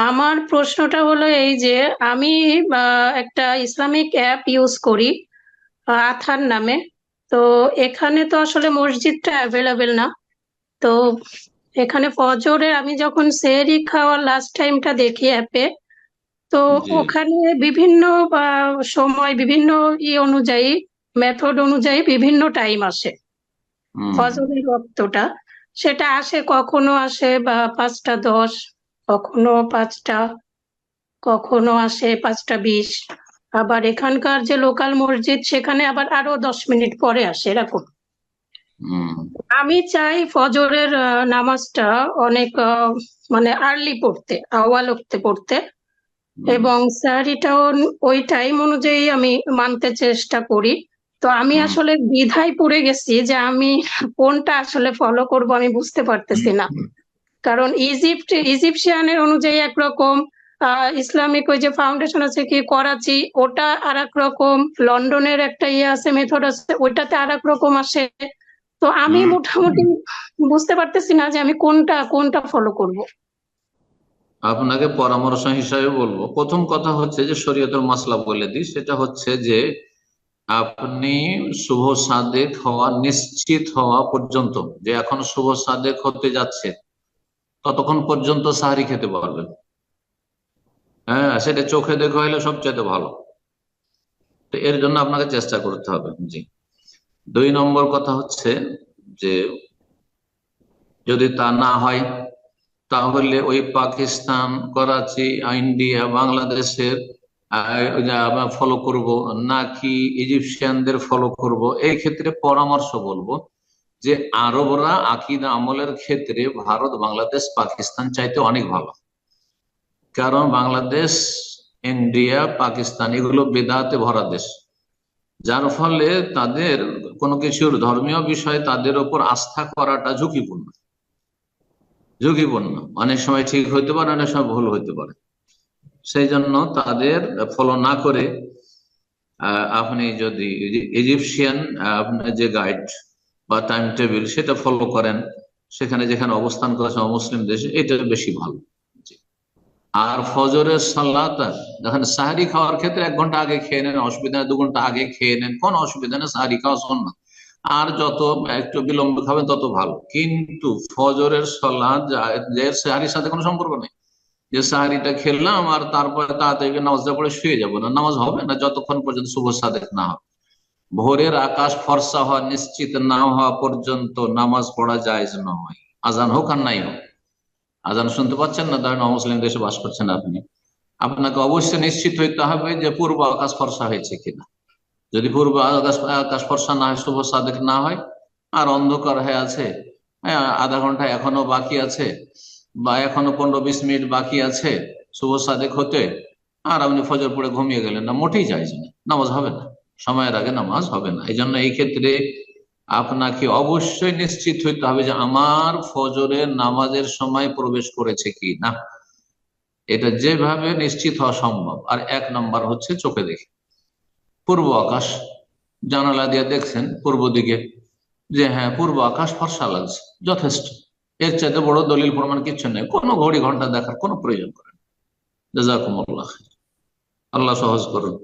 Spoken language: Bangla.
আমার প্রশ্নটা হলো এই যে আমি একটা ইসলামিক অ্যাপ ইউজ করি, আথার নামে। তো এখানে তো আসলে মসজিদটা অ্যাভেলেবেল না। তো এখানে ফজরের আমি যখন সেহরি খাওয়ার লাস্ট টাইমটা দেখি অ্যাপে, তো জি। ওখানে বিভিন্ন সময় বিভিন্ন অনুযায়ী, মেথড অনুযায়ী বিভিন্ন টাইম আসে। হুম। ফজরের রক্তটা সেটা আসে, কখনো আসে বা 5টা 10, কখনো 5টা, কখনো আসে 5টা 20। আবার এখানকার যে লোকাল মসজিদ সেখানে আবার আরো 10 মিনিট পরে আসে, এরকম। হুম। আমি চাই ফজরের নামাজটা অনেক মানে আর্লি পড়তে, আওয়াল ওক্তে পড়তে, হুম। এবং স্যারিটাও ওই টাইম অনুযায়ী আমি মানতে চেষ্টা করি। তো আমি হুম। আসলে দ্বিধায় পড়ে গেছি যে আমি কোনটা আসলে ফলো করব, আমি বুঝতে পারতেছি না। কারণ ইজিপশিয়ানের অনুযায়ী একরকম, ইসলামিক ওই যে ফাউন্ডেশন আছে কি করাচি, ওটা আর এক রকম, লন্ডনের একটা ইয়ে আছে, মেথড আছে, ওইটাতে আর এক রকম আসে। তো আমি হুম। মোটামুটি বুঝতে পারতেছি না যে আমি কোনটা কোনটা ফলো করব। আপনাকে পরামর্শ হিসাবে বলবো, প্রথম কথা হচ্ছে যে শরীয়তের মাসলা বলে দিই, সেটা হচ্ছে যে আপনি শুভ সাদেক হওয়া নিশ্চিত হওয়া পর্যন্ত, যে এখন শুভ সাদেক হতে যাচ্ছে, ততক্ষণ পর্যন্ত সাহারি খেতে পারবেন। হ্যাঁ, সেটা চোখে দেখা হলে সবচেয়ে ভালো। তো এর জন্য আপনাকে চেষ্টা করতে হবে। জি। দুই নম্বর কথা হচ্ছে যে যদি তা না হয়, তাহলে ওই পাকিস্তান, করাচি, ইন্ডিয়া, বাংলাদেশের ফলো করব নাকি ইজিপশিয়ানদের ফলো করব, এই ক্ষেত্রে পরামর্শ বলবো যে আরবরা আকীদা আমলের ক্ষেত্রে ভারত, বাংলাদেশ, পাকিস্তান চাইতে অনেক ভালো। কারণ বাংলাদেশ, ইন্ডিয়া, পাকিস্তান এগুলো বেদাতে ভরা দেশ, যার ফলে তাদের কোনো কিছুর ধর্মীয় বিষয়ে তাদের উপর আস্থা করাটা ঝুঁকিপূর্ণ। ঝুঁকিপূর্ণ, অনেক সময় ঠিক হইতে পারে, অনেক সময় ভুল হইতে পারে। সেই জন্য তাদের ফলো না করে আপনি যদি ইজিপশিয়ান আপনার যে গাইড বা টাইম টেবিল সেটা ফলো করেন, সেখানে যেখানে অবস্থান করেছে মুসলিম দেশে, এটা বেশি ভালো। জি। আর ফজরের সালাত দেখেন, সাহারি খাওয়ার ক্ষেত্রে 1 ঘন্টা আগে খেয়ে নেন, অসুবিধা নেই। 2 ঘন্টা আগে খেয়ে নেন, কোনো অসুবিধা নেই, সাহারি খাওয়া সুন্নাত। আর যত একটু বিলম্ব খাবেন তত ভালো, কিন্তু ফজরের সালাত যে সাহারির সাথে কোনো সম্পর্ক নেই। যে সাহারিটা খেললাম আর তারপরে তাড়াতাড়ি নামাজটা পড়ে শুয়ে যাবো, না, নামাজ হবে না যতক্ষণ পর্যন্ত শুভ সাদেক না হবে। ভোরের আকাশ ফর্সা হওয়া নিশ্চিত না হওয়া পর্যন্ত নামাজ পড়া জায়েজ নয়, আজান হোক আর নাই হোক। আজান শুনতে পাচ্ছেন না, ধরেন মুসলিম দেশে বাস করছেন আপনি, আপনাকে অবশ্যই নিশ্চিত হইতে হবে যে পূর্ব আকাশ ফর্সা হয়েছে কিনা। যদি পূর্ব আকাশ আকাশ ফর্সা না হয়, শুভ সাদেক না হয়, আর অন্ধকার হয়ে আছে, হ্যাঁ, আধা ঘন্টা এখনো বাকি আছে বা এখনো 15-20 মিনিট বাকি আছে শুভ সাদেক হতে, আর আপনি ফজর পড়ে ঘুমিয়ে গেলেন, না, মোটেই যাইজ না, নামাজ হবে না, সময়ের আগে নামাজ হবে না। এই জন্য এই ক্ষেত্রে আপনাকে অবশ্যই নিশ্চিত হইতে হবে যে আমার ফজরের নামাজের সময় প্রবেশ করেছে কি না। এটা যেভাবে নিশ্চিত হওয়া সম্ভব। আর 1 নম্বর হচ্ছে চোখে দেখে পূর্ব আকাশ, জানালা দিয়ে দেখছেন পূর্ব দিকে, যে হ্যাঁ পূর্ব আকাশ ফর্সা লাগছে, যথেষ্ট। এর চাইতে বড় দলিল প্রমাণ কিছু নেই, কোনো ঘড়ি ঘন্টা দেখার কোনো প্রয়োজন করেন। জাযাকুমুল্লাহ খাইর। আল্লাহ সহজ করুন।